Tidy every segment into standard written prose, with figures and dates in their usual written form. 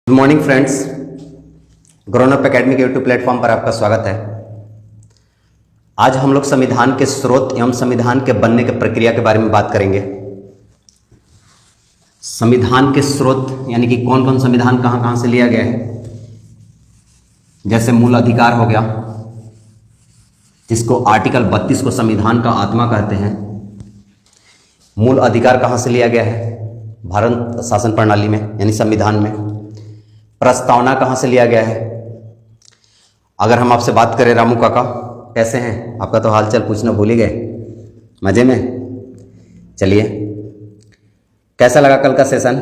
Good morning friends, grown up academy के YouTube platform पर आपका स्वागत है। आज हम लोग संविधान के स्रोत एवं संविधान के बनने के प्रक्रिया के बारे में बात करेंगे। संविधान के स्रोत यानी कि कौन कौन संविधान कहाँ कहाँ से लिया गया है। जैसे मूल अधिकार हो गया, जिसको आर्टिकल 32 को संविधान का आत्मा कहते हैं। मूल अधिकार कहाँ से लिया गया है? भारत शासन प्रणाली में यानी संविधान में। प्रस्तावना कहाँ से लिया गया है? अगर हम आपसे बात करें, रामू काका कैसे हैं? आपका तो हालचाल पूछना भूल ही गए। मजे में? चलिए, कैसा लगा कल का सेशन?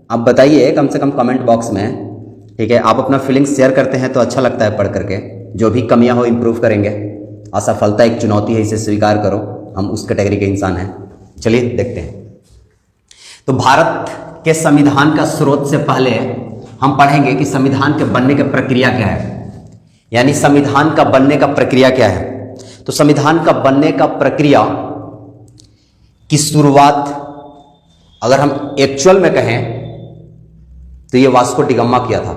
आप बताइए कम से कम कमेंट बॉक्स में, ठीक है। आप अपना फीलिंग्स शेयर करते हैं तो अच्छा लगता है पढ़ करके। जो भी कमियां हो इम्प्रूव करेंगे। असफलता एक चुनौती है, इसे स्वीकार करो। हम उस कैटेगरी के इंसान हैं। चलिए देखते हैं। तो भारत के संविधान का स्रोत से पहले हम पढ़ेंगे कि संविधान के बनने की प्रक्रिया क्या है, यानी संविधान का बनने का प्रक्रिया क्या है। तो संविधान का बनने का प्रक्रिया की शुरुआत अगर हम एक्चुअल में कहें तो ये वास्को डिगामा किया था।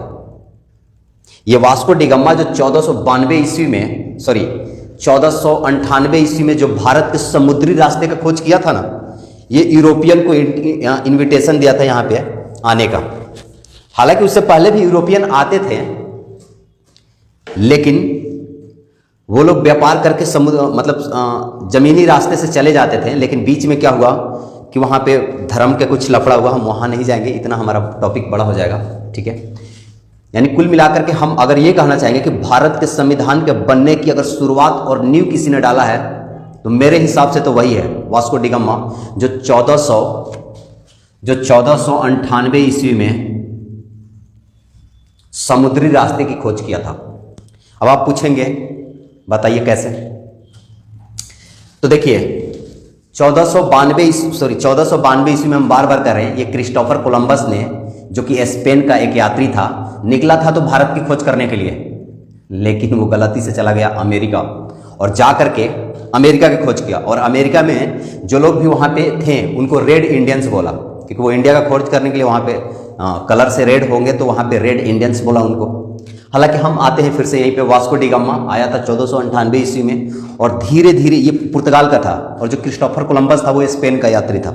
ये वास्को डिगामा जो 1492 ईस्वी में 1498 ईस्वी में जो भारत के समुद्री रास्ते का खोज किया था ना, ये यूरोपियन को इनविटेशन दिया था यहाँ पे आने का। हालांकि उससे पहले भी यूरोपियन आते थे, लेकिन वो लोग व्यापार करके समुद्र जमीनी रास्ते से चले जाते थे। लेकिन बीच में क्या हुआ कि वहाँ पे धर्म के कुछ लफड़ा हुआ। हम वहाँ नहीं जाएंगे, इतना हमारा टॉपिक बड़ा हो जाएगा, ठीक है। यानी कुल मिलाकर के हम अगर ये कहना चाहेंगे कि भारत के संविधान के बनने की अगर शुरुआत और नींव किसी ने डाला है तो मेरे हिसाब से तो वही है, वास्को डिगामा, जो 1498 ईस्वी में समुद्री रास्ते की खोज किया था। अब आप पूछेंगे बताइए कैसे? तो देखिए 1492 ईस्वी में हम बार बार कर रहे हैं। ये क्रिस्टोफर कोलंबस ने, जो कि स्पेन का एक यात्री था, निकला था तो भारत की खोज करने के लिए, लेकिन वो गलती से चला गया अमेरिका और जा करके अमेरिका की खोज किया। और अमेरिका में जो लोग भी वहाँ पे थे उनको रेड इंडियंस बोला, क्योंकि वो इंडिया का खोज करने के लिए वहाँ पे कलर से रेड होंगे तो वहाँ पे रेड इंडियंस बोला उनको। हालांकि हम आते हैं फिर से यहीं पे। वास्को डिगामा आया था 1498 ईस्वी में और धीरे धीरे ये पुर्तगाल का था और जो क्रिस्टोफर कोलंबस था वो स्पेन का यात्री था।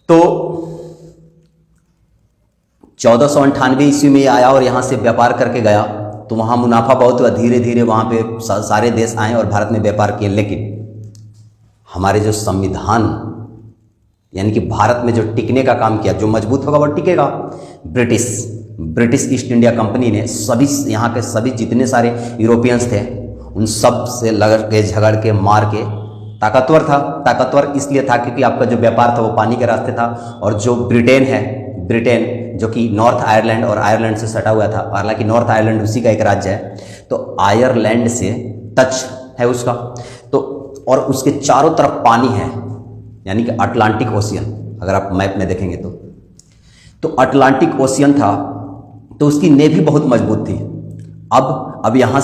तो 1498 ईस्वी में आया और यहाँ से व्यापार करके गया तो वहाँ मुनाफा बहुत हुआ। धीरे धीरे वहाँ पे सारे देश आए और भारत में व्यापार किए। लेकिन हमारे जो संविधान यानी कि भारत में जो टिकने का काम किया, जो मजबूत होगा वो टिकेगा। ब्रिटिश ईस्ट इंडिया कंपनी ने सभी यहाँ के सभी जितने सारे यूरोपियंस थे उन सब से लड़ के झगड़ के मार के ताकतवर था। ताकतवर इसलिए था क्योंकि आपका जो व्यापार था वो पानी के रास्ते था। और जो ब्रिटेन जो कि नॉर्थ आयरलैंड और आयरलैंड से सटा हुआ था, हालांकि नॉर्थ आयरलैंड उसी का एक राज्य है, तो आयरलैंड से टच है उसका। तो और उसके चारों तरफ पानी है, यानी कि अटलांटिक ओशियन। अगर आप मैप में देखेंगे तो अटलांटिक ओशियन था, तो उसकी नेवी बहुत मजबूत थी। अब यहाँ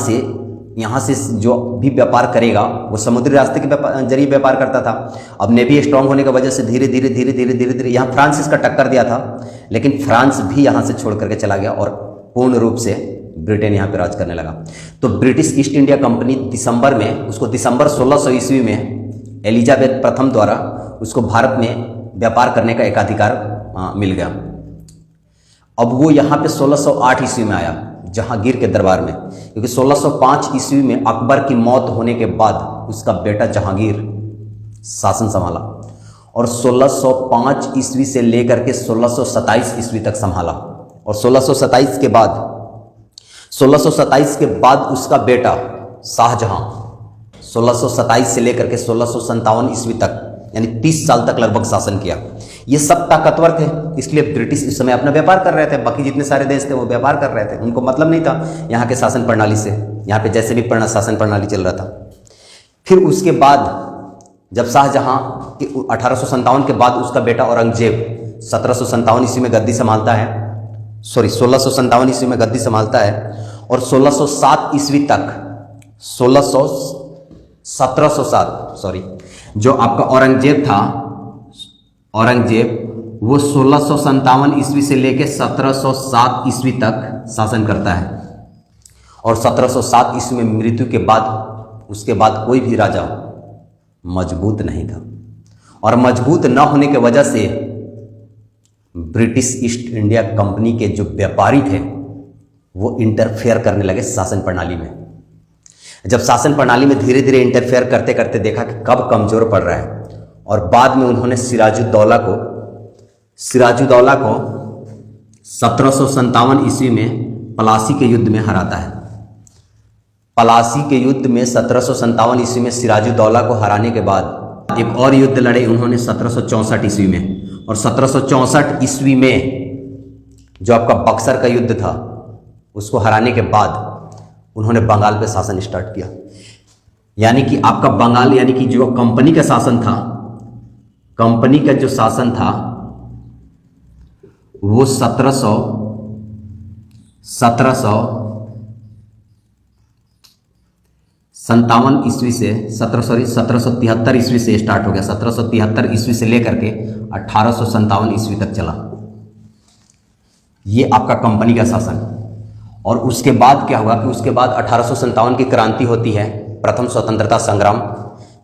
से जो भी व्यापार करेगा वो समुद्री रास्ते के जरिए व्यापार करता था। अब नेवी स्ट्रांग होने की वजह से धीरे धीरे यहाँ फ्रांस इसका टक्कर दिया था, लेकिन फ्रांस भी यहाँ से छोड़ करके चला गया और पूर्ण रूप से ब्रिटेन यहाँ पे राज करने लगा। तो ब्रिटिश ईस्ट इंडिया कंपनी दिसंबर 1600 ईस्वी में एलिजाबेथ प्रथम द्वारा उसको भारत में व्यापार करने का एकाधिकार मिल गया। अब वो यहाँ पे 1608 ईस्वी में आया जहांगीर के दरबार में, क्योंकि 1605 ईस्वी में अकबर की मौत होने के बाद उसका बेटा जहांगीर शासन संभाला और 1605 ईस्वी से लेकर के 1627 ईस्वी तक संभाला। और 1627 के बाद उसका बेटा शाहजहां 1627 से लेकर के 1657 ईस्वी तक यानी 30 साल तक लगभग शासन किया। ये सब ताकतवर थे, इसलिए ब्रिटिश इस समय अपना व्यापार कर रहे थे। बाकी जितने सारे देश थे वो व्यापार कर रहे थे, उनको मतलब नहीं था यहाँ के शासन प्रणाली से। यहाँ पे जैसे भी शासन प्रणाली चल रहा था। फिर उसके बाद जब शाहजहां के 1857 के बाद उसका बेटा औरंगजेब 1757 ईस्वी में गद्दी संभालता है, 1657 ईस्वी में गद्दी संभालता है और 1607 ईस्वी तक 1707 जो आपका औरंगजेब था, औरंगजेब वो 1657 ईस्वी से लेकर 1707 ईस्वी तक शासन करता है। और 1707 ईस्वी में मृत्यु के बाद उसके बाद कोई भी राजा मजबूत नहीं था, और मजबूत न होने की वजह से ब्रिटिश ईस्ट इंडिया कंपनी के जो व्यापारी थे वो इंटरफेयर करने लगे शासन प्रणाली में। जब शासन प्रणाली में धीरे धीरे इंटरफेयर करते करते देखा कि कब कमजोर पड़ रहा है, और बाद में उन्होंने सिराजुद्दौला को 1757 ईस्वी में प्लासी के युद्ध में हराता है। प्लासी के युद्ध में 1757 ईस्वी में सिराजुद्दौला को हराने के बाद एक और युद्ध लड़े उन्होंने 1764 ईस्वी में, और 1764 ईस्वी में जो आपका बक्सर का युद्ध था उसको हराने के बाद उन्होंने बंगाल पे शासन स्टार्ट किया। यानी कि आपका बंगाल, यानी कि जो कंपनी का शासन था, कंपनी का जो शासन था वो 1757 ईस्वी से 1773 ईस्वी से स्टार्ट हो गया। 1773 ईस्वी से लेकर के 1857 ईस्वी तक चला ये आपका कंपनी का शासन। और उसके बाद क्या हुआ कि उसके बाद 1857 की क्रांति होती है, प्रथम स्वतंत्रता संग्राम,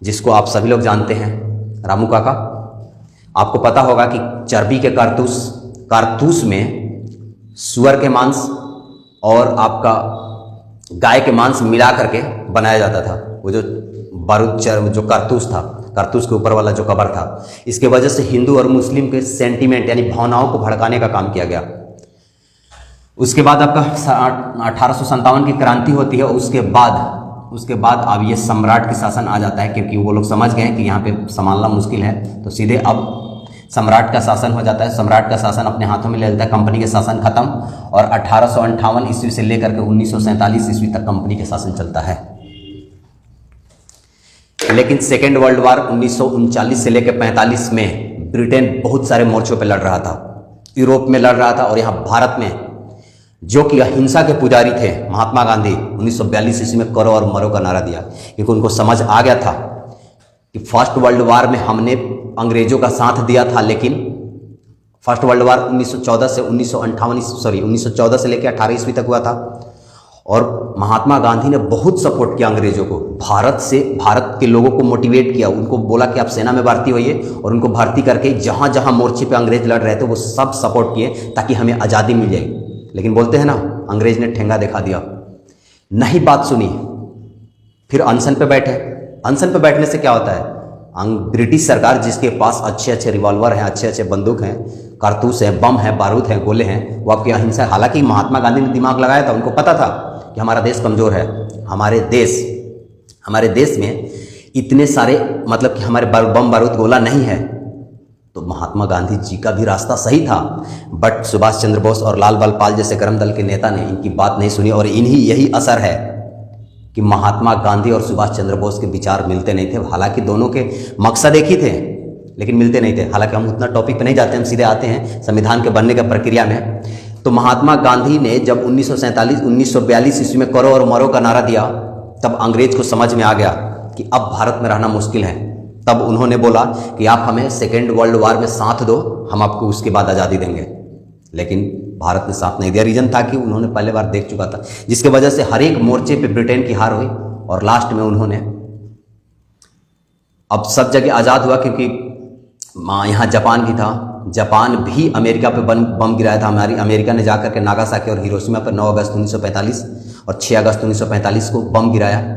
जिसको आप सभी लोग जानते हैं। रामू काका, आपको पता होगा कि चर्बी के कारतूस में सुअर के मांस और आपका गाय के मांस मिला करके बनाया जाता था। वो जो बारूद जो कारतूस था, कारतूस के ऊपर वाला जो कवर था, इसके वजह से हिंदू और मुस्लिम के सेंटीमेंट यानी भावनाओं को भड़काने का काम किया गया। उसके बाद आपका 1857 की क्रांति होती है। उसके बाद अब ये सम्राट के शासन आ जाता है, क्योंकि वो लोग समझ गए कि यहाँ पे संभालना मुश्किल है, तो सीधे अब सम्राट का शासन हो जाता है। सम्राट का शासन अपने हाथों में ले लेता है, कंपनी के शासन खत्म, और 1858 ईस्वी से लेकर के 1947 ईस्वी तक कंपनी के शासन चलता है। लेकिन सेकेंड वर्ल्ड वार 1939 से लेकर 45 में ब्रिटेन बहुत सारे मोर्चों पर लड़ रहा था, यूरोप में लड़ रहा था, और यहाँ भारत में जो कि अहिंसा के पुजारी थे महात्मा गांधी 1942 ईस्वी में करो और मरो का नारा दिया, क्योंकि उनको समझ आ गया था कि फर्स्ट वर्ल्ड वार में हमने अंग्रेजों का साथ दिया था, लेकिन फर्स्ट वर्ल्ड वार 1914 से 1914 से लेकर 18 ईस्वी तक हुआ था, और महात्मा गांधी ने बहुत सपोर्ट किया अंग्रेजों को। भारत के लोगों को मोटिवेट किया, उनको बोला कि आप सेना में भर्ती होइए, और उनको भर्ती करके जहां जहां मोर्चे पे अंग्रेज लड़ रहे थे वो सब सपोर्ट किए ताकि हमें आज़ादी मिल जाए। लेकिन बोलते हैं ना, अंग्रेज ने ठेंगा दिखा दिया, नहीं बात सुनी, फिर अनशन पे बैठे। अनशन पे बैठने से क्या होता है, ब्रिटिश सरकार जिसके पास अच्छे अच्छे रिवॉल्वर हैं, अच्छे अच्छे बंदूक हैं, कारतूस हैं, बम हैं, बारूद हैं, गोले हैं, वो आपकी अहिंसा। हालांकि महात्मा गांधी ने दिमाग लगाया था, उनको पता था कि हमारा देश कमज़ोर है, हमारे देश में इतने सारे मतलब कि हमारे बम बारूद गोला नहीं है। तो महात्मा गांधी जी का भी रास्ता सही था, बट सुभाष चंद्र बोस और लाल बल पाल जैसे गर्म दल के नेता ने इनकी बात नहीं सुनी, और यही असर है कि महात्मा गांधी और सुभाष चंद्र बोस के विचार मिलते नहीं थे। हालांकि दोनों के मकसद एक ही थे, लेकिन मिलते नहीं थे। हालांकि हम उतना टॉपिक पे नहीं जाते, हम सीधे आते हैं संविधान के बनने का प्रक्रिया में। तो महात्मा गांधी ने जब 1942 ईस्वी में करो और मरो का नारा दिया, तब अंग्रेज को समझ में आ गया कि अब भारत में रहना मुश्किल है। तब उन्होंने बोला कि आप हमें सेकेंड वर्ल्ड वार में साथ दो, हम आपको उसके बाद आज़ादी देंगे। लेकिन भारत ने साथ नहीं दिया। रीजन था कि उन्होंने पहले बार देख चुका था, जिसकी वजह से हर एक मोर्चे पे ब्रिटेन की हार हुई, और लास्ट में उन्होंने अब सब जगह आज़ाद हुआ, क्योंकि यहाँ जापान भी था, जापान भी अमेरिका पे बम गिराया था। हमारी अमेरिका ने जाकर के नागासाकी और हिरोशिमा पर 9 अगस्त 1945 और 6 अगस्त 1945 को बम गिराया।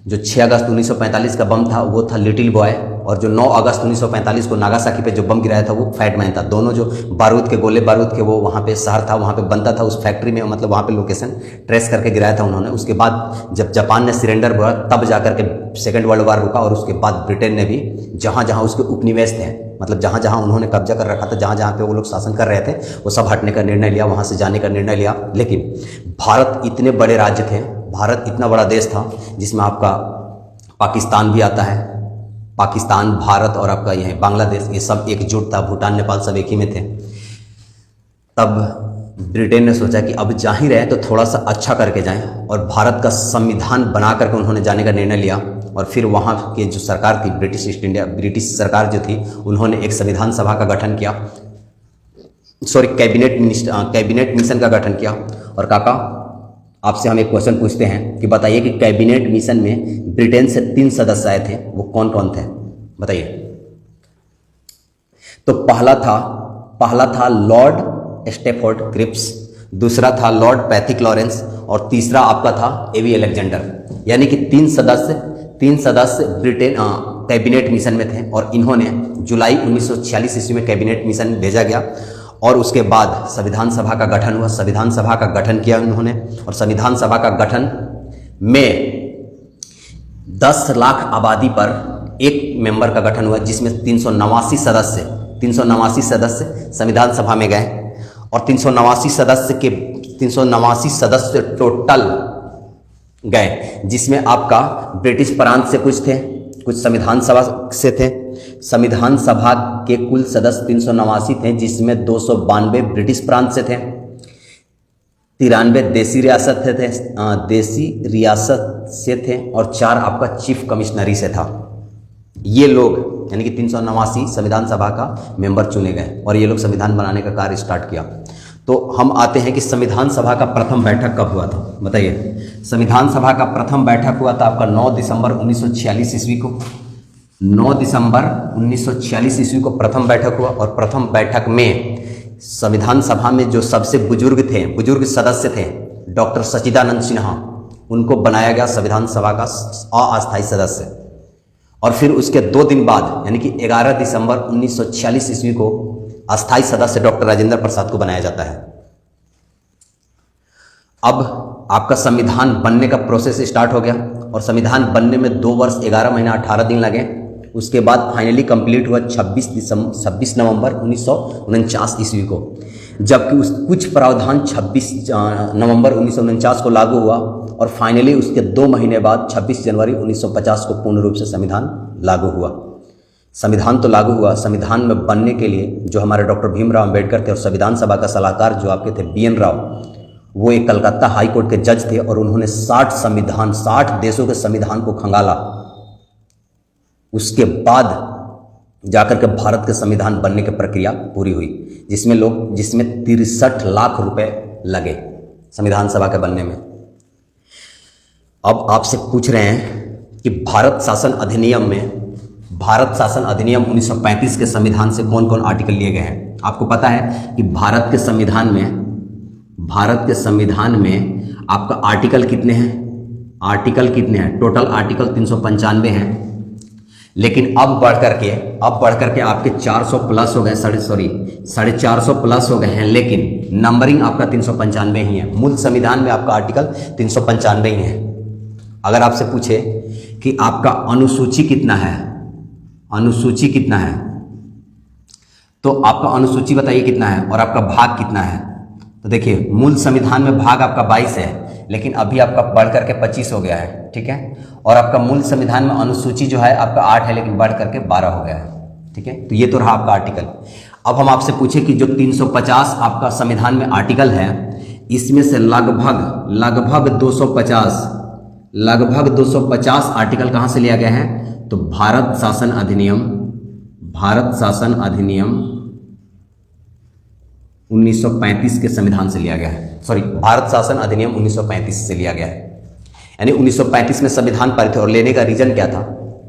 जो 6 अगस्त 1945 का बम था वो था लिटिल बॉय, और जो 9 अगस्त 1945 को नागासाकी पे जो बम गिराया था वो फैट मैन था। दोनों जो बारूद के गोले बारूद के वो वहाँ पे शहर था, वहाँ पे बनता था, उस फैक्ट्री में, मतलब वहाँ पे लोकेशन ट्रेस करके गिराया था उन्होंने। उसके बाद जब जापान ने सरेंडर बोला तब जाकर के सेकेंड वर्ल्ड वार रुका, और उसके बाद ब्रिटेन ने भी जहाँ जहाँ उसके उपनिवेश थे, मतलब जहाँ जहाँ उन्होंने कब्जा कर रखा था, जहाँ जहाँ पे वो लोग शासन कर रहे थे, वो सब हटने का निर्णय लिया, वहाँ से जाने का निर्णय लिया। लेकिन भारत इतने बड़े राज्य थे, भारत इतना बड़ा देश था जिसमें आपका पाकिस्तान भी आता है, पाकिस्तान, भारत और आपका यह बांग्लादेश, ये सब एकजुट था, भूटान नेपाल सब एक ही में थे। तब ब्रिटेन ने सोचा कि अब जा ही रहे तो थोड़ा सा अच्छा करके जाएं, और भारत का संविधान बना करके उन्होंने जाने का निर्णय लिया। और फिर वहाँ की जो सरकार थी, ब्रिटिश ईस्ट इंडिया, ब्रिटिश सरकार जो थी, उन्होंने एक संविधान सभा का गठन किया। सॉरी कैबिनेट मिशन का गठन किया। और काका आपसे हम एक क्वेश्चन पूछते हैं कि बताइए कि कैबिनेट मिशन में ब्रिटेन से 3 सदस्य आए थे, वो कौन कौन थे बताइए। तो पहला था लॉर्ड स्टेफोर्ड क्रिप्स, दूसरा था लॉर्ड पैथिक लॉरेंस और तीसरा आपका था एवी अलेक्जेंडर। यानी कि 3 सदस्य ब्रिटेन कैबिनेट मिशन में थे और इन्होंने जुलाई 1946 ईस्वी में कैबिनेट मिशन भेजा गया और उसके बाद संविधान सभा का गठन हुआ। संविधान सभा का गठन किया उन्होंने और संविधान सभा का गठन में 10 लाख आबादी पर एक मेंबर का गठन हुआ, जिसमें 389 सदस्य संविधान सभा में गए और 389 सदस्य टोटल गए, जिसमें आपका ब्रिटिश प्रांत से कुछ थे, कुछ संविधान सभा से थे। संविधान सभा के कुल सदस्य 389 थे, जिसमें 292 ब्रिटिश प्रांत से थे, 93 देसी रियासत से थे और 4 आपका चीफ कमिश्नरी से था। ये लोग यानी कि 389 संविधान सभा का मेंबर चुने गए और ये लोग संविधान बनाने का कार्य स्टार्ट किया। तो हम आते हैं कि संविधान सभा का प्रथम बैठक कब हुआ था बताइए। संविधान सभा का प्रथम बैठक हुआ था आपका 9 दिसंबर 1946 ईस्वी को। 9 दिसंबर 1946 ईस्वी को प्रथम बैठक हुआ और प्रथम बैठक में संविधान सभा में जो सबसे बुजुर्ग सदस्य थे डॉक्टर सच्चिदानंद सिन्हा, उनको बनाया गया संविधान सभा का अस्थायी सदस्य। और फिर उसके 2 दिन बाद यानी कि 11 दिसंबर 1946 ईस्वी को अस्थायी सदस्य डॉक्टर राजेंद्र प्रसाद को बनाया जाता है। अब आपका संविधान बनने का प्रोसेस स्टार्ट हो गया और संविधान बनने में 2 वर्ष 11 महीना 18 दिन लगे। उसके बाद फाइनली कंप्लीट हुआ 26 नवंबर 1949 ईस्वी को, जबकि कुछ प्रावधान 26 नवंबर 1949 को लागू हुआ और फाइनली उसके 2 महीने बाद 26 जनवरी 1950 को पूर्ण रूप से संविधान लागू हुआ। संविधान तो लागू हुआ, संविधान में बनने के लिए जो हमारे डॉक्टर भीमराव अंबेडकर थे और संविधान सभा का सलाहकार जो आपके थे BN राव, वो एक कलकत्ता हाई कोर्ट के जज थे और उन्होंने 60 देशों के संविधान को खंगाला। उसके बाद जाकर के भारत के संविधान बनने की प्रक्रिया पूरी हुई, जिसमें 63 लाख रुपए लगे संविधान सभा के बनने में। अब आपसे पूछ रहे हैं कि भारत शासन अधिनियम 1935 के संविधान से कौन कौन आर्टिकल लिए गए हैं। आपको पता है कि भारत के संविधान में आपका आर्टिकल कितने हैं? टोटल आर्टिकल 395 हैं, लेकिन अब बढ़ करके आपके 400 प्लस हो गए, 450 प्लस हो गए हैं, लेकिन नंबरिंग आपका 395 ही है। मूल संविधान में आपका आर्टिकल 395 ही है। अगर आपसे पूछे कि आपका अनुसूची कितना है, तो आपका अनुसूची बताइए कितना है और आपका भाग कितना है। तो देखिए, मूल संविधान में भाग आपका 22 है, लेकिन अभी आपका बढ़ करके 25 हो गया है, ठीक है। और आपका मूल संविधान में अनुसूची जो है आपका 8 है, लेकिन बढ़ करके 12 हो गया है, ठीक है। तो ये तो रहा आपका आर्टिकल। अब हम आपसे पूछे कि जो 350 आपका संविधान में आर्टिकल है, इसमें से लगभग 250 आर्टिकल कहाँ से लिया गया है? तो भारत शासन अधिनियम 1935 के संविधान से लिया गया है। भारत शासन अधिनियम 1935 से लिया गया है। यानी 1935 में संविधान पारित और लेने का रीजन क्या था?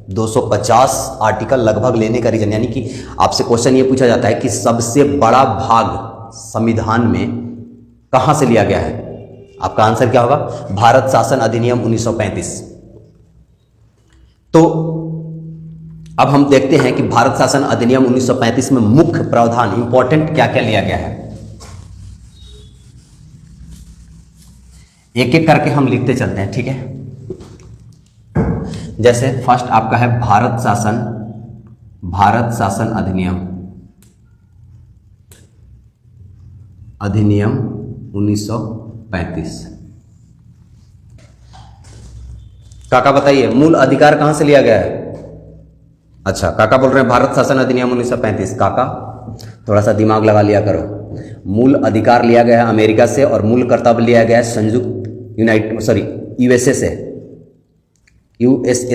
250 आर्टिकल लगभग लेने का रीजन, यानी कि आपसे क्वेश्चन ये पूछा जाता है कि सबसे बड़ा भाग संविधान में कहां से लिया गया है? आपका आंसर क्या होगा? भारत शासन अधिनियम 1935। तो अब हम देखते हैं कि भारत शासन अधिनियम 1935 में मुख्य प्रावधान इंपॉर्टेंट क्या क्या लिया गया है। एक एक करके हम लिखते चलते हैं, ठीक है। जैसे फर्स्ट आपका है भारत शासन अधिनियम 1935। काका बताइए मूल अधिकार कहां से लिया गया है? अच्छा, काका बोल रहे हैं भारत शासन अधिनियम 1935। काका थोड़ा सा दिमाग लगा लिया करो। मूल अधिकार लिया गया है अमेरिका से और मूल कर्तव्य लिया गया है यूएसए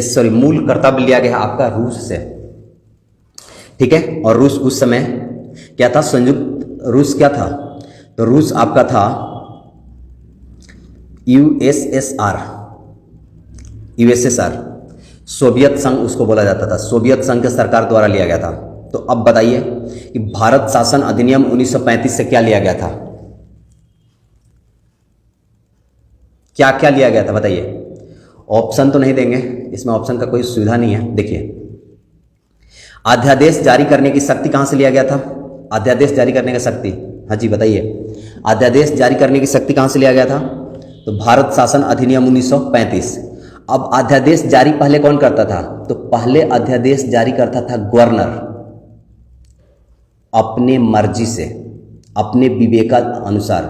से। मूल कर्तव्य लिया गया है आपका रूस से, ठीक है। और रूस उस समय क्या था? संयुक्त रूस क्या था? तो रूस आपका था यूएसएसआर, सोवियत संघ उसको बोला जाता था, सोवियत संघ के सरकार द्वारा लिया गया था। तो अब बताइए कि भारत शासन अधिनियम 1935 से क्या लिया गया था? क्या क्या लिया गया था बताइए? ऑप्शन तो नहीं देंगे, इसमें ऑप्शन का कोई सुविधा नहीं है। देखिए, अध्यादेश जारी करने की शक्ति कहां से लिया गया था? अध्यादेश जारी करने की शक्ति, हाँ जी बताइए, अध्यादेश जारी करने की शक्ति कहां से लिया गया था? तो भारत शासन अधिनियम 1935। अब अध्यादेश जारी पहले कौन करता था? तो पहले अध्यादेश जारी करता था गवर्नर, अपने मर्जी से, अपने विवेकानुसार।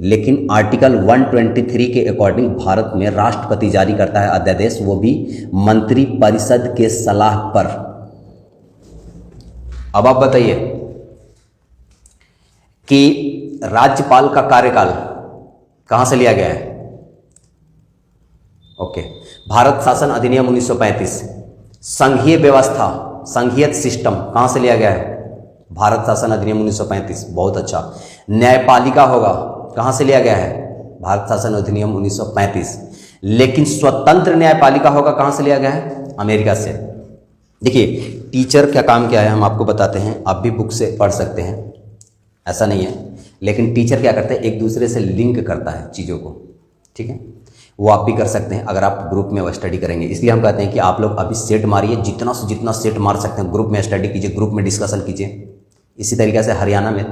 लेकिन आर्टिकल 123 के अकॉर्डिंग भारत में राष्ट्रपति जारी करता है अध्यादेश, वो भी मंत्री परिषद के सलाह पर। अब आप बताइए कि राज्यपाल का कार्यकाल कहां से लिया गया है? ओके, भारत शासन अधिनियम 1935। संघीय व्यवस्था, संघीय सिस्टम कहां से लिया गया है? भारत शासन अधिनियम 1935, बहुत अच्छा। न्यायपालिका होगा, कहां से लिया गया है? भारत शासन अधिनियम 1935। लेकिन स्वतंत्र न्यायपालिका होगा, कहां से लिया गया है? अमेरिका से। देखिए, टीचर का काम क्या है हम आपको बताते हैं, आप भी बुक से पढ़ सकते हैं, ऐसा नहीं है, लेकिन टीचर क्या करता है, एक दूसरे से लिंक करता है चीज़ों को, ठीक है, वो आप भी कर सकते हैं अगर आप ग्रुप में स्टडी करेंगे। इसलिए हम कहते हैं कि आप लोग अभी सेट मारिए, जितना से जितना सेट मार सकते हैं, ग्रुप में स्टडी कीजिए, ग्रुप में डिस्कशन कीजिए। इसी तरीके से हरियाणा में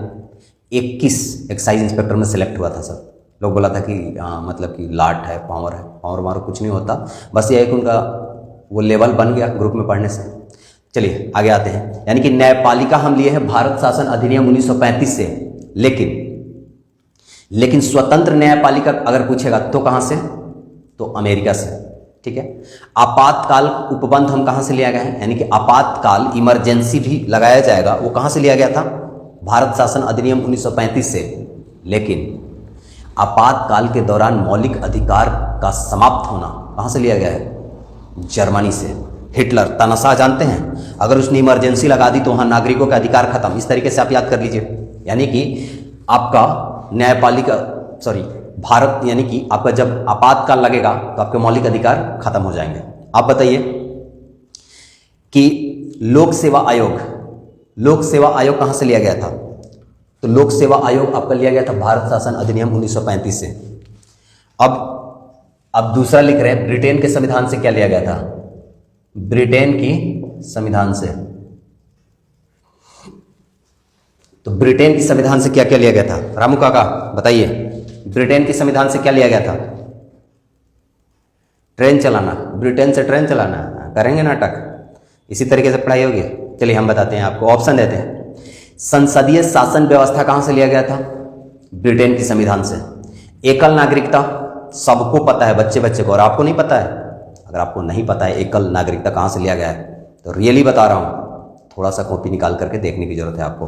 21 एक्साइज इंस्पेक्टर में सेलेक्ट हुआ था सर। लोग बोला था कि मतलब कि लाट है, पावर मारो, कुछ नहीं होता, बस ये है कि उनका वो लेवल बन गया ग्रुप में पढ़ने से। चलिए आगे आते हैं, यानी कि न्यायपालिका हम लिए हैं भारत शासन अधिनियम 1935 से, लेकिन स्वतंत्र न्यायपालिका अगर पूछेगा तो कहां से? तो अमेरिका से, ठीक है। आपातकाल उपबंध हम कहां से लिया गया है, यानी कि आपातकाल इमरजेंसी भी लगाया जाएगा, वो कहां से लिया गया था? भारत शासन अधिनियम 1935 से। लेकिन आपातकाल के दौरान मौलिक अधिकार का समाप्त होना कहां से लिया गया है? जर्मनी से। हिटलर, तानाशाह जानते हैं, अगर उसने इमरजेंसी लगा दी तो वहां नागरिकों का अधिकार खत्म। इस तरीके से आप याद कर लीजिए, यानी कि आपका न्यायपालिका भारत, यानी कि आपका जब आपातकाल लगेगा तो आपके मौलिक अधिकार खत्म हो जाएंगे। आप बताइए कि लोक सेवा आयोग कहां से लिया गया था? तो लोक सेवा आयोग आपका लिया गया था भारत शासन अधिनियम 1935 से। अब दूसरा लिख रहे हैं, ब्रिटेन के संविधान से क्या लिया गया था? ब्रिटेन की संविधान से। तो ब्रिटेन की संविधान से क्या क्या लिया गया था? रामू काका बताइए, ब्रिटेन की संविधान से क्या लिया गया था? ट्रेन चलाना, ब्रिटेन से ट्रेन चलाना, करेंगे नाटक, इसी तरीके से पढ़ाई होगी। चलिए हम बताते हैं आपको, ऑप्शन देते हैं। संसदीय शासन व्यवस्था कहां से लिया गया था? ब्रिटेन की संविधान से। एकल नागरिकता सबको पता है, बच्चे को, और आपको नहीं पता है। अगर आपको नहीं पता है एकल नागरिकता कहां से लिया गया है, तो रियली बता रहा हूं, थोड़ा सा कॉपी निकाल करके देखने की जरूरत है आपको।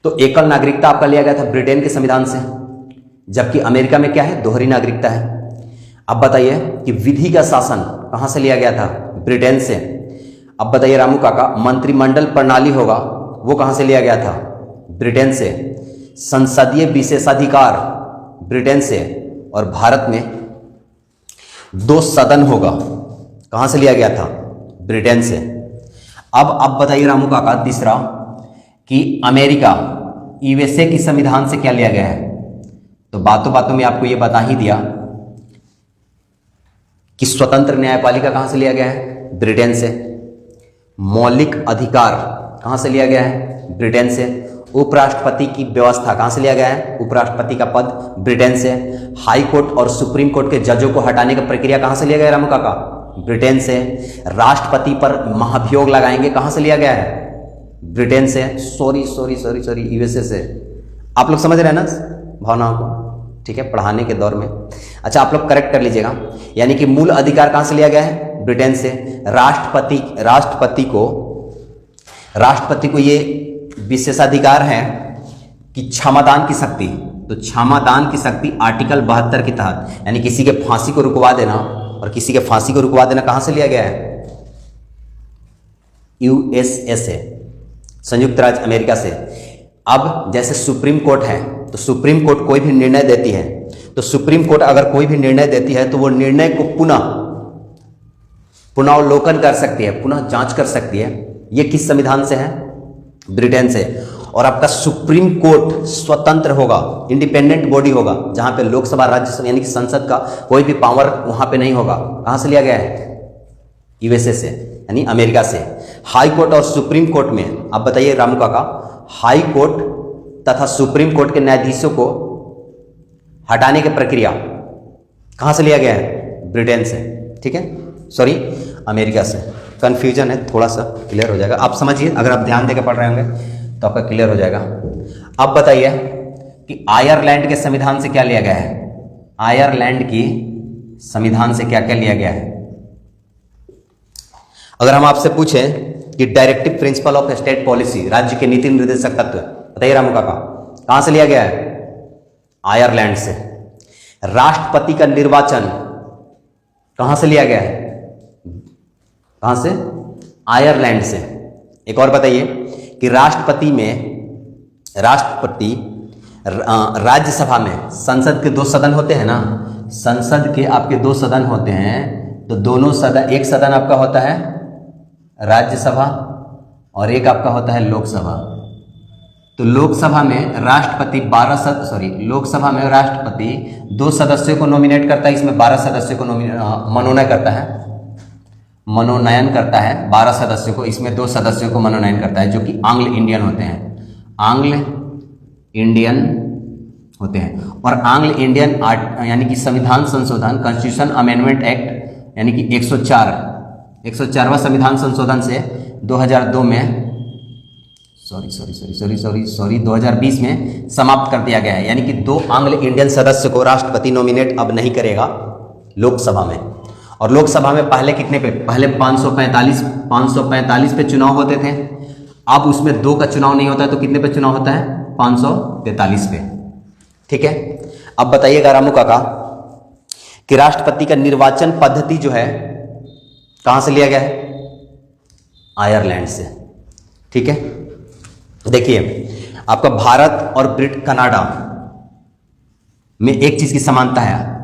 तो एकल नागरिकता आपका लिया गया था ब्रिटेन के संविधान से, जबकि अमेरिका में क्या है? दोहरी नागरिकता है। अब बताइए कि विधि का शासन कहां से लिया गया था? ब्रिटेन से। अब बताइए रामू काका, मंत्रिमंडल प्रणाली होगा, वो कहां से लिया गया था? ब्रिटेन से। संसदीय विशेषाधिकार ब्रिटेन से। और भारत में 2 सदन होगा, कहां से लिया गया था? ब्रिटेन से। अब बताइए रामू काका तीसरा, कि अमेरिका यूएसए की संविधान से क्या लिया गया है? तो बातों बातों में आपको यह बता ही दिया कि स्वतंत्र न्यायपालिका कहां से लिया गया है? ब्रिटेन से। मौलिक अधिकार कहां से लिया गया है? ब्रिटेन से। उपराष्ट्रपति की व्यवस्था कहां से लिया गया है? उपराष्ट्रपति का पद ब्रिटेन से। हाई कोर्ट और सुप्रीम कोर्ट के जजों को हटाने की प्रक्रिया कहां से लिया गया रामू काका? ब्रिटेन से। राष्ट्रपति पर महाभियोग लगाएंगे, कहां से लिया गया है? ब्रिटेन से। सॉरी यूएसए से। आप लोग समझ रहे हैं ना भावनाओं को, ठीक है, पढ़ाने के दौर में। अच्छा, आप लोग करेक्ट कर लीजिएगा, यानी कि मूल अधिकार कहां से लिया गया है? ब्रिटेन से। राष्ट्रपति को ये विशेषाधिकार है कि क्षमादान की शक्ति, तो क्षमादान की शक्ति आर्टिकल 72 के तहत, यानी किसी के फांसी को रुकवा देना, और किसी के फांसी को रुकवा देना कहां से लिया गया है? यूएसए से, संयुक्त राज्य अमेरिका से। अब जैसे सुप्रीम कोर्ट है, तो सुप्रीम कोर्ट कोई भी निर्णय देती है, तो सुप्रीम कोर्ट अगर कोई भी निर्णय देती है तो वो निर्णय को पुनरावलोकन कर सकती है, पुनः जांच कर सकती है। ये किस संविधान से है? ब्रिटेन से। और आपका सुप्रीम कोर्ट स्वतंत्र होगा, इंडिपेंडेंट बॉडी होगा, जहां पे लोकसभा, राज्यसभा यानी कि संसद का कोई भी पावर वहां पे नहीं होगा। कहां से लिया गया है? यूएसए से, यानी अमेरिका से। हाई कोर्ट और सुप्रीम कोर्ट में, आप बताइए रामू काका, हाई कोर्ट तथा सुप्रीम कोर्ट के न्यायाधीशों को हटाने की प्रक्रिया कहां से लिया गया है? ब्रिटेन से। ठीक है, सॉरी अमेरिका से। कंफ्यूजन है, थोड़ा सा क्लियर हो जाएगा, आप समझिए। अगर आप ध्यान देकर पढ़ रहे होंगे तो आपका क्लियर हो जाएगा। अब बताइए कि आयरलैंड के संविधान से क्या लिया गया है? आयरलैंड की संविधान से क्या क्या लिया गया है? अगर हम आपसे पूछें कि directive principle of state policy, राज्य के नीति निर्देशक तत्व, बताइए रामू काका, कहां से लिया गया है? आयरलैंड से। राष्ट्रपति का निर्वाचन कहां से लिया गया है? कहां से? आयरलैंड से। एक और बताइए कि राष्ट्रपति राज्यसभा में, संसद के 2 सदन होते हैं ना, संसद के आपके 2 सदन होते हैं, तो दोनों सदन, एक सदन आपका होता है राज्यसभा और एक आपका होता है लोकसभा। तो लोकसभा में राष्ट्रपति लोकसभा में राष्ट्रपति 2 सदस्यों को नॉमिनेट करता है, इसमें 12 सदस्यों को मनोनयन करता है 12 सदस्यों को, इसमें 2 सदस्यों को मनोनयन करता है जो कि आंग्ल इंडियन होते हैं, आंग्ल इंडियन होते हैं। और आंग्ल इंडियन यानी कि संविधान संशोधन, कॉन्स्टिट्यूशन अमेंडमेंट एक्ट यानी कि 104वां संविधान संशोधन से 2002 में 2020 में समाप्त कर दिया गया है। यानी कि 2 आंग्ल इंडियन सदस्य को राष्ट्रपति नॉमिनेट अब नहीं करेगा लोकसभा में। और लोकसभा में पहले कितने पे? पहले 545 पे चुनाव होते थे, अब उसमें 2 का चुनाव नहीं होता है, तो कितने पे चुनाव होता है? 543 पे। ठीक है, अब बताइएगा रामू काका कि राष्ट्रपति का निर्वाचन पद्धति जो है कहां से लिया गया है? आयरलैंड से। ठीक है, देखिए आपका भारत और कनाडा में एक चीज की समानता है,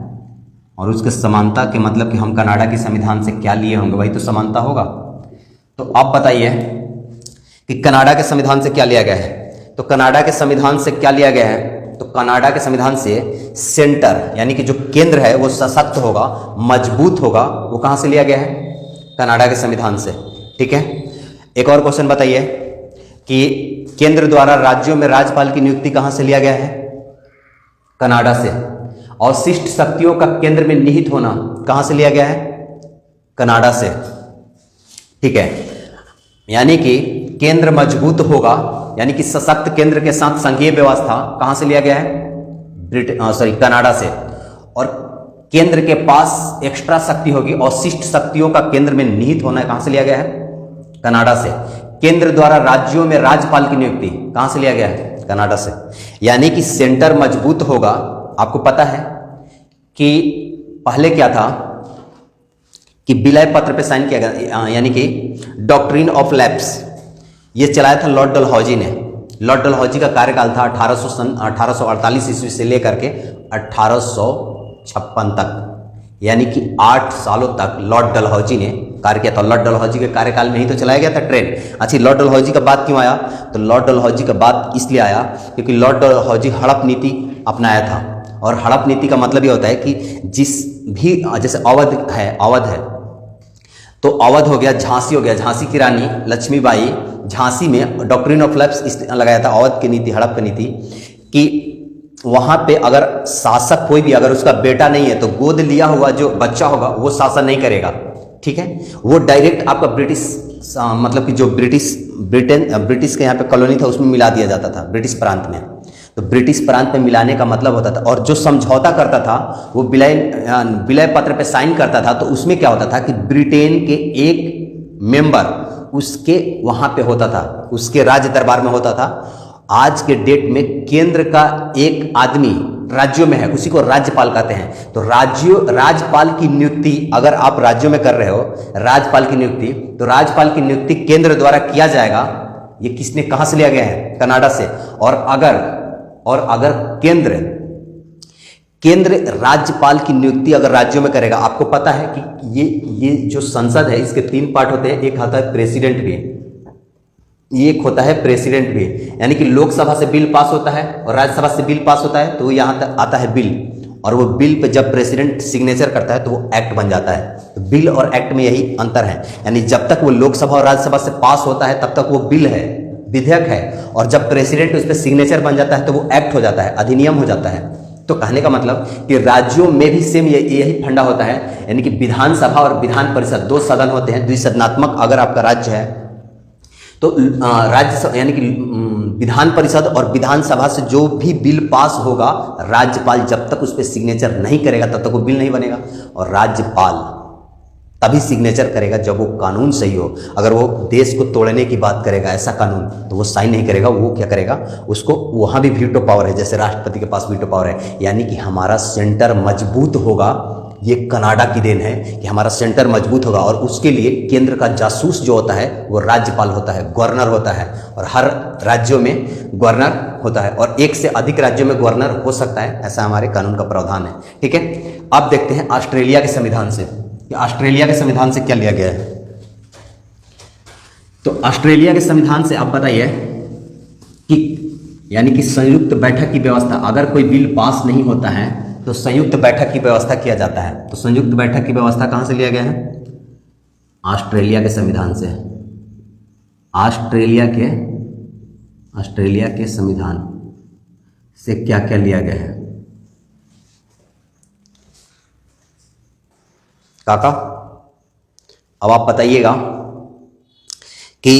और उसके समानता के मतलब कि हम कनाडा की संविधान से क्या लिए होंगे, वही तो समानता होगा। तो आप बताइए कि कनाडा के संविधान से क्या लिया गया है? तो कनाडा के संविधान से क्या लिया गया है? तो कनाडा के संविधान से सेंटर यानी कि जो केंद्र है वो सशक्त होगा, मजबूत होगा, वो कहां से लिया गया है? कनाडा के संविधान से। ठीक है, एक और क्वेश्चन बताइए कि केंद्र द्वारा राज्यों में राज्यपाल की नियुक्ति कहां से लिया गया है? कनाडा से। और शिष्ट शक्तियों का केंद्र में निहित होना कहां से लिया गया है? कनाडा से। ठीक है, यानी कि केंद्र मजबूत होगा, यानी कि सशक्त केंद्र के साथ संघीय व्यवस्था कहां से लिया गया है? कनाडा से। और केंद्र के पास एक्स्ट्रा शक्ति होगी और शिष्ट शक्तियों का केंद्र में निहित होना कहां से लिया गया है? कनाडा से। केंद्र द्वारा राज्यों में राज्यपाल की नियुक्ति कहां से लिया गया है? कनाडा से। यानी कि सेंटर मजबूत होगा। आपको पता है कि पहले क्या था कि विलय पत्र पे साइन किया गया, यानी कि डॉक्ट्रिन ऑफ लैप्स, ये चलाया था लॉर्ड डलहौजी ने। लॉर्ड डलहौजी का कार्यकाल था 1848 ईस्वी से लेकर के 1856 तक, यानी कि 8 सालों तक लॉर्ड डलहौजी ने कार्य किया था। लॉर्ड डलहौजी के कार्यकाल में ही तो चलाया गया था ट्रेन। अच्छा, लॉर्ड डलहौजी का बात क्यों आया? तो लॉर्ड डलहौजी का बात इसलिए आया क्योंकि लॉर्ड डलहौजी हड़प नीति अपनाया था। और हड़प नीति का मतलब ये होता है कि जिस भी, जैसे अवध है तो अवध हो गया, झांसी हो गया, झांसी की रानी लक्ष्मीबाई झांसी में डॉक्ट्रिन ऑफ लैप्स लगाया था, अवध की नीति, हड़प की नीति, कि वहां पे अगर शासक कोई भी अगर उसका बेटा नहीं है तो गोद लिया हुआ जो बच्चा होगा वो शासन नहीं करेगा। ठीक है, वो डायरेक्ट आपका ब्रिटिश, मतलब कि जो ब्रिटिश के यहाँ पे कॉलोनी था उसमें मिला दिया जाता था, ब्रिटिश प्रांत में। तो ब्रिटिश प्रांत में मिलाने का मतलब होता था, और जो समझौता करता था वो विलय पत्र पे साइन करता था, तो उसमें क्या होता था कि ब्रिटेन के एक मेंबर उसके वहां पे होता था, उसके राज दरबार में होता था। आज के डेट में केंद्र का एक आदमी राज्यों में है, उसी को राज्यपाल कहते हैं। तो राज्यपाल की नियुक्ति अगर आप राज्यों में कर रहे हो, राज्यपाल की नियुक्ति, तो राज्यपाल की नियुक्ति केंद्र द्वारा किया जाएगा, ये किसने कहां से लिया गया है? कनाडा से। और अगर केंद्र राज्यपाल की नियुक्ति अगर राज्यों में करेगा, आपको पता है कि ये जो संसद है इसके 3 पार्ट होते हैं, एक होता है प्रेसिडेंट भी, एक होता है प्रेसिडेंट भी, यानी कि लोकसभा से बिल पास होता है और राज्यसभा से बिल पास होता है तो यहां तक आता है बिल, और वो बिल पे जब प्रेसिडेंट सिग्नेचर करता है तो वो एक्ट बन जाता है। तो बिल और एक्ट में यही अंतर है, यानी जब तक वो लोकसभा और राज्यसभा से पास होता है तब तक वो बिल है, विधेयक है, और जब प्रेसिडेंट उस पर सिग्नेचर बन जाता है तो वो एक्ट हो जाता है, अधिनियम हो जाता है। तो कहने का मतलब कि राज्यों में भी सेम यही फंडा होता है, यानी कि विधानसभा और विधान परिषद 2 सदन होते हैं, द्विसदनात्मक अगर आपका राज्य है तो राज्य यानी कि विधान परिषद और विधानसभा से जो भी बिल पास होगा, राज्यपाल जब तक उस पर सिग्नेचर नहीं करेगा तब तक वो बिल नहीं बनेगा, और राज्यपाल तभी सिग्नेचर करेगा जब वो कानून सही हो। अगर वो देश को तोड़ने की बात करेगा ऐसा कानून तो वो साइन नहीं करेगा, वो क्या करेगा, उसको वहाँ भी वीटो पावर है, जैसे राष्ट्रपति के पास वीटो पावर है। यानी कि हमारा सेंटर मजबूत होगा, ये कनाडा की देन है कि हमारा सेंटर मजबूत होगा, और उसके लिए केंद्र का जासूस जो होता है वो राज्यपाल होता है, गवर्नर होता है, और हर राज्यों में गवर्नर होता है, और एक से अधिक राज्यों में गवर्नर हो सकता है, ऐसा हमारे कानून का प्रावधान है। ठीक है, अब देखते हैं ऑस्ट्रेलिया के संविधान से कि ऑस्ट्रेलिया के संविधान से क्या लिया गया है। तो ऑस्ट्रेलिया के संविधान से आप बताइए कि यानी कि संयुक्त बैठक की व्यवस्था, अगर कोई बिल पास नहीं होता है तो संयुक्त बैठक की व्यवस्था किया जाता है। तो संयुक्त बैठक की व्यवस्था कहां से लिया गया है? ऑस्ट्रेलिया के संविधान से। ऑस्ट्रेलिया के संविधान से क्या क्या लिया गया है काका? अब आप बताइएगा कि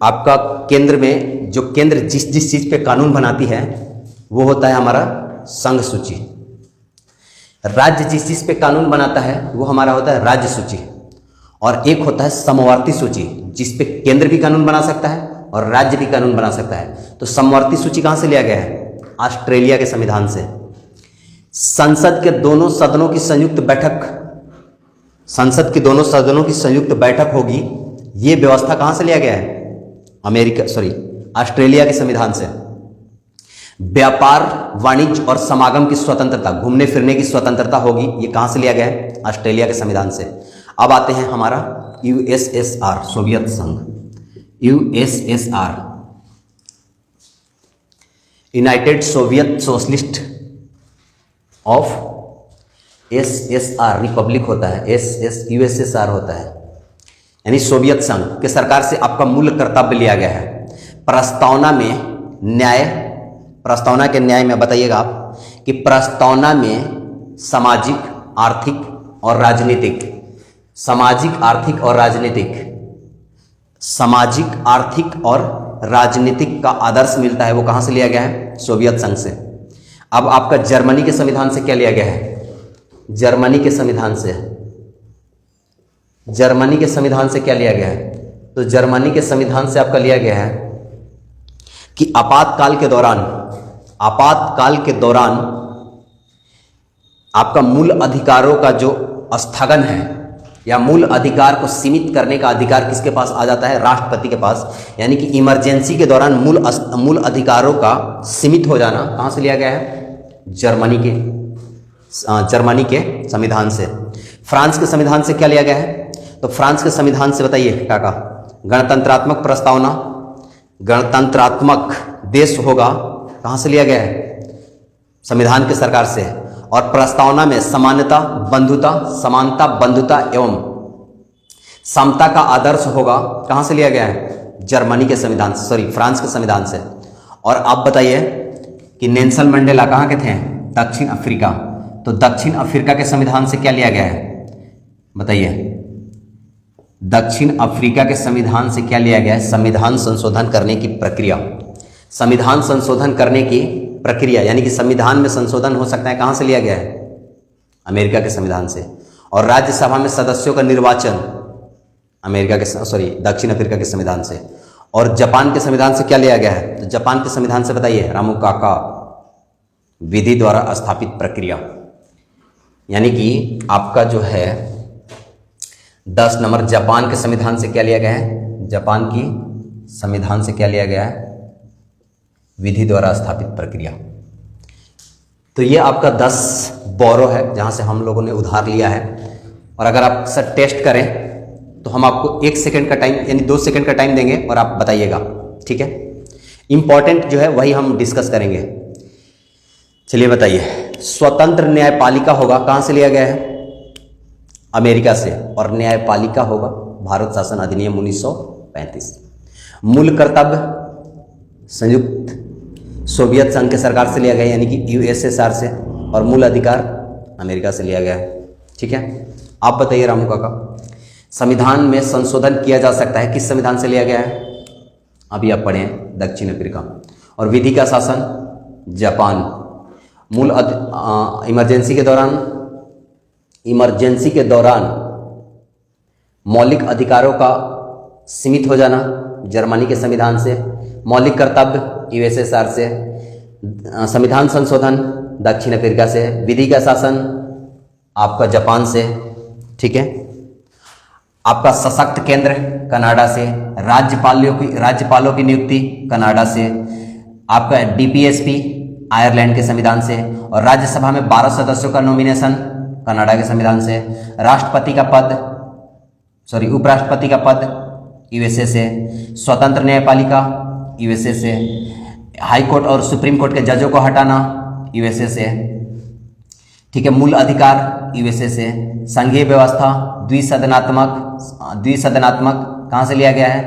आपका केंद्र में जो केंद्र जिस चीज पे कानून बनाती है वो होता है हमारा संघ सूची, राज्य जिस चीज पे कानून बनाता है वो हमारा होता है राज्य सूची, और एक होता है समवर्ती सूची जिस पे केंद्र भी कानून बना सकता है और राज्य भी कानून बना सकता है। तो समवर्ती सूची कहां से लिया गया है? ऑस्ट्रेलिया के संविधान से। संसद के दोनों सदनों की संयुक्त बैठक, संसद की दोनों सदनों की संयुक्त बैठक होगी, यह व्यवस्था कहां से लिया गया है? ऑस्ट्रेलिया के संविधान से। व्यापार, वाणिज्य और समागम की स्वतंत्रता, घूमने फिरने की स्वतंत्रता होगी, ये कहां से लिया गया है? ऑस्ट्रेलिया के संविधान से। अब आते हैं हमारा यूएसएसआर, सोवियत संघ, USSR, United Soviet socialist of SSR, Republic होता है, यूएसएसआर होता है, यानी सोवियत संघ के सरकार से आपका मूल कर्तव्य लिया गया है। प्रस्तावना में न्याय, प्रस्तावना के न्याय में बताइएगा आप कि प्रस्तावना में सामाजिक, आर्थिक और राजनीतिक, सामाजिक, आर्थिक और राजनीतिक, सामाजिक, आर्थिक और राजनीतिक का आदर्श मिलता है, वो कहां से लिया गया है? सोवियत संघ से। अब आपका जर्मनी के संविधान से क्या लिया गया है? जर्मनी के संविधान से, जर्मनी के संविधान से क्या लिया गया है? तो जर्मनी के संविधान से आपका लिया गया है कि आपातकाल के दौरान आपका मूल अधिकारों का जो स्थगन है या मूल अधिकार को सीमित करने का अधिकार किसके पास आ जाता है? राष्ट्रपति के पास। यानी कि इमरजेंसी के दौरान मूल अधिकारों का सीमित हो जाना कहां से लिया गया है? जर्मनी के संविधान से। फ्रांस के संविधान से क्या लिया गया है? तो फ्रांस के संविधान से बताइए काका। गणतंत्रात्मक प्रस्तावना, गणतंत्रात्मक देश होगा, कहां से लिया गया है? संविधान के सरकार से। और प्रस्तावना में समानता, बंधुता, समानता, बंधुता एवं समता का आदर्श होगा, कहां से लिया गया है? जर्मनी के संविधान, फ्रांस के संविधान से। और आप बताइए कि नेल्सन मंडेला कहां के थे? दक्षिण अफ्रीका। तो दक्षिण अफ्रीका के संविधान से क्या लिया गया है? बताइए, दक्षिण अफ्रीका के संविधान से क्या लिया गया है? संविधान संशोधन करने की प्रक्रिया। संविधान संशोधन करने की प्रक्रिया यानी कि संविधान में संशोधन हो सकता है, कहां से लिया गया है? अमेरिका के संविधान से। और राज्यसभा में सदस्यों का निर्वाचन दक्षिण अफ्रीका के संविधान से। और जापान के संविधान से क्या लिया गया है? तो जापान के संविधान से बताइए, रामू काका, विधि द्वारा स्थापित प्रक्रिया। यानी कि आपका जो है 10 नंबर जापान के संविधान से क्या लिया गया है? जापान की संविधान से क्या लिया गया है? विधि द्वारा स्थापित प्रक्रिया। तो ये आपका 10 बोरो है जहाँ से हम लोगों ने उधार लिया है। और अगर आप सर टेस्ट करें तो हम आपको 1 सेकंड का टाइम यानी 2 सेकंड का टाइम देंगे और आप बताइएगा, ठीक है। इंपॉर्टेंट जो है वही हम डिस्कस करेंगे। चलिए बताइए, स्वतंत्र न्यायपालिका होगा, कहाँ से लिया गया है? अमेरिका से। और न्यायपालिका होगा भारत शासन अधिनियम 1935। मूल कर्तव्य संयुक्त सोवियत संघ के सरकार से लिया गया यानी कि यूएसएसआर से। और मूल अधिकार अमेरिका से लिया गया है, ठीक है। आप बताइए रामू काका, संविधान में संशोधन किया जा सकता है, किस संविधान से लिया गया है? अभी आप पढ़े हैं, दक्षिण अफ्रीका। और विधि का शासन जापान। मूल इमरजेंसी के दौरान मौलिक अधिकारों का सीमित हो जाना जर्मनी के संविधान से। मौलिक कर्तव्य यूएसएसआर से। संविधान संशोधन दक्षिण अफ्रीका से। विधि का शासन आपका जापान से, ठीक है। आपका सशक्त केंद्र कनाडा से। राज्यपालों की नियुक्ति कनाडा से। आपका डीपीएसपी आयरलैंड के संविधान से। और राज्यसभा में 12 सदस्यों का नॉमिनेशन कनाडा के संविधान से। उपराष्ट्रपति का पद यूएसए से। स्वतंत्र न्यायपालिका यूएसए से। हाई कोर्ट और सुप्रीम कोर्ट के जजों को हटाना यूएसए से, ठीक है। मूल अधिकार यूएसए से। संघीय व्यवस्था द्विसदनात्मक कहाँ से लिया गया है?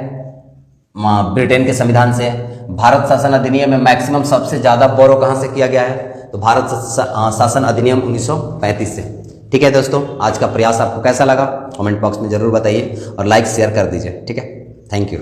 ब्रिटेन के संविधान से। भारत शासन अधिनियम में मैक्सिमम सबसे ज़्यादा बोरो कहाँ से किया गया है? तो भारत शासन अधिनियम 1935 से, ठीक है। दोस्तों, आज का प्रयास आपको कैसा लगा कमेंट बॉक्स में ज़रूर बताइए और लाइक शेयर कर दीजिए, ठीक है। Thank you.